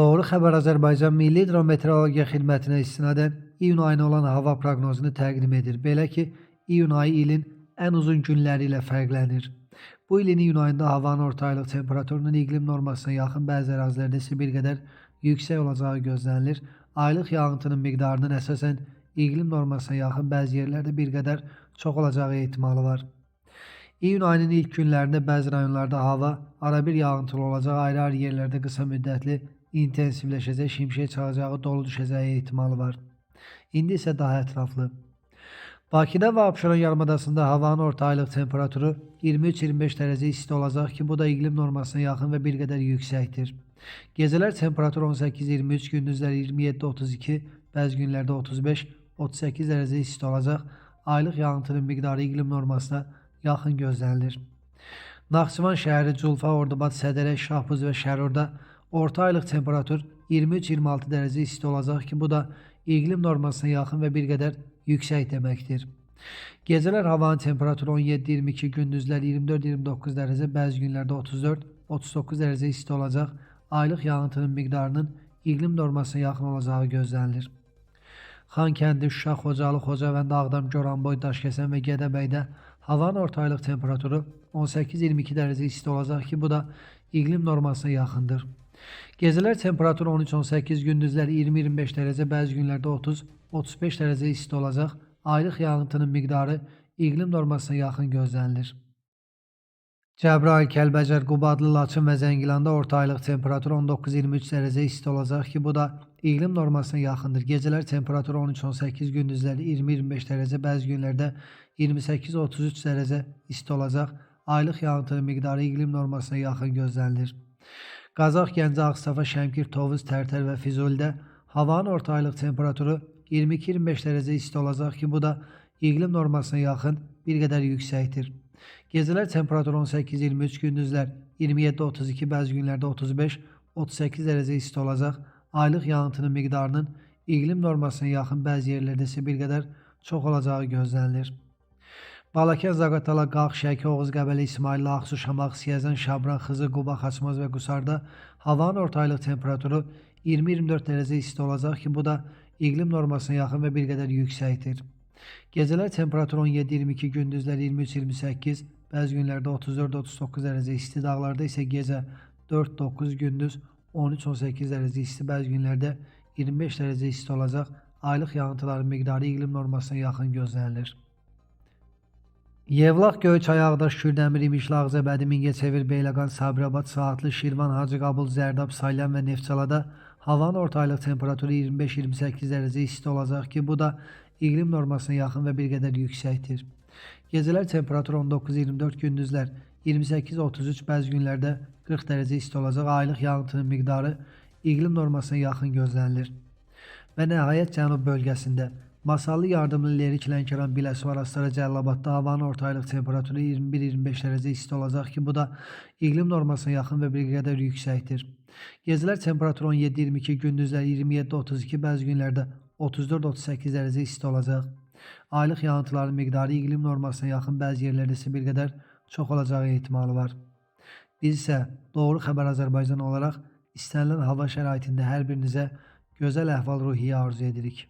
Doğru Xəbər Azərbaycan Milli Hidrometeorologiya Xidmətinə istinadən iyun ayına olan hava proqnozunu təqdim edir. Belə ki, iyun ayı ilin ən uzun günləri ilə fərqlənir. Bu ilin iyun ayında havanın orta aylıq temperaturunun iqlim normasına yaxın, bəzi ərazilərdə isə bir qədər yüksək olacağı gözlənilir. Aylıq yağıntının miqdarının əsasən iqlim normasına yaxın, bəzi yerlərdə bir qədər çox olacağı ehtimalı var. İyun ayının ilk günlərində bəzi rayonlarda hava arabir yağıntılı olacaq, ayrı-ayrı yerlərdə qısa müddətli intensivləşəcək, şimşək çaxacağı, dolu düşəcəyi ehtimalı var. İndi isə daha ətraflı. Bakıda və Abşeron yarımadasında havanın orta aylıq temperaturu 23-25 dərəcə isti olacaq ki, bu da iqlim normasına yaxın və bir qədər yüksəkdir. Gecələr temperatur 18-23, gündüzlər 27-32, bəzi günlərdə 35-38 dərəcə isti olacaq. Aylıq yağıntının miqdarı iqlim normasına yaxın gözlənilir. Naxçıvan şəhəri, Culfa, Ordubad, Sədərək, Şahbuz və Şərurda orta aylıq temperatur 23-26 dərəcə isti olacaq ki, bu da iqlim normasına yaxın və bir qədər yüksək deməkdir. Gecələr havanın temperaturu 17-22, gündüzlər 24-29 dərəcə, bəzi günlərdə 34-39 dərəcə isti olacaq. Aylıq yağıntının miqdarının iqlim normasına yaxın olacağı gözlənilir. Xankəndi, Şuşa, Xocalı, Xocavənd, Ağdam, Goranboy, Daşkəsən və Gədəbəydə havanın orta aylıq temperaturu 18-22 dərəcə isti olacaq ki, bu da iqlim normasına yaxındır. Gecələr temperatur 13-18, gündüzlər 20-25 dərəcə, bəzi günlərdə 30-35 dərəcə isti olacaq. Aylıq yağıntının miqdarı iqlim normasına yaxın gözlənilir. Cəbrayıl, Kəlbəcər, Qubadlı, Laçın və Zəngilanda orta aylıq temperatur 19-23 dərəcə isti olacaq ki, bu da iqlim normasına yaxındır. Gecələr temperatur 13-18, gündüzlər 20-25 dərəcə, bəzi günlərdə 28-33 dərəcə isti olacaq. Aylıq yağıntının miqdarı iqlim normasına yaxın gözlənilir. Qazax, Gəncə, Ağstafa, Şəmkir, Tovuz, Tərtər və Füzulidə havanın orta aylıq temperaturu 22-25 dərəcə isti olacaq ki, bu da iqlim normasına yaxın, bir qədər yüksəkdir. Gecələr temperatur 18-23, gündüzlər 27-32, bəzi günlərdə 35-38 dərəcə isti olacaq. Aylıq yağıntının miqdarının iqlim normasına yaxın, bəzi yerlərdə isə bir qədər çox olacağı gözlənilir. Balakən, Zaqatala, Qax, Şəki, Oğuz, Qəbələ, İsmailli, Ağsu, Şamax, Siyəzən, Şabran, Xızı, Quba, Xaçmaz və Qusarda havanın orta aylıq temperaturu 20-24 dərəcə isti olacaq ki, bu da iqlim normasına yaxın və bir qədər yüksəkdir. Gecələr temperatur 17-22, gündüzlər 23-28, bəzi günlərdə 34-39 dərəcə isti, dağlarda isə gecə 4-9, gündüz 13-18 dərəcə isti, bəzi günlərdə 25 dərəcə isti olacaq. Aylıq yağıntıların miqdarı iqlim normasına yaxın gözlənilir. Yevlax, Göyçay, Ağdaş, Kürdəmir, İmişli, Ağcabədi, Mingəçevir, Beyləqan, Sabirabad, Saatlı, Şirvan, Hacıqabul, Zərdab, Saylan və Neftçalada havanın orta aylıq temperaturu 25-28 dərəcə isti olacaq ki, bu da iqlim normasına yaxın və bir qədər yüksəkdir. Gecələr temperatur 19-24, gündüzlər 28-33, bəzi günlərdə 40 dərəcə isti olacaq. Aylıq yağıntının miqdarı iqlim normasına yaxın gözlənilir. Və nəhayət cənub bölgəsində Masallı, Yardımlı, Lerik, Lənkəran, Biləsuvar, Astara, Cəlilabadda havanın orta aylıq temperaturu 21-25 dərəcə isti olacaq ki, bu da iqlim normasına yaxın və bir qədər yüksəkdir. Gecələr temperatur 17-22, gündüzlər 27-32, bəzi günlərdə 34-38 dərəcə isti olacaq. Aylıq yağıntıların miqdarı iqlim normasına yaxın, bəzi yerlərdə isə bir qədər çox olacağı ehtimalı var. Biz isə Doğru Xəbər Azərbaycan olaraq istənilən hava şəraitində hər birinizə gözəl əhval-ruhiyyə arzu edirik.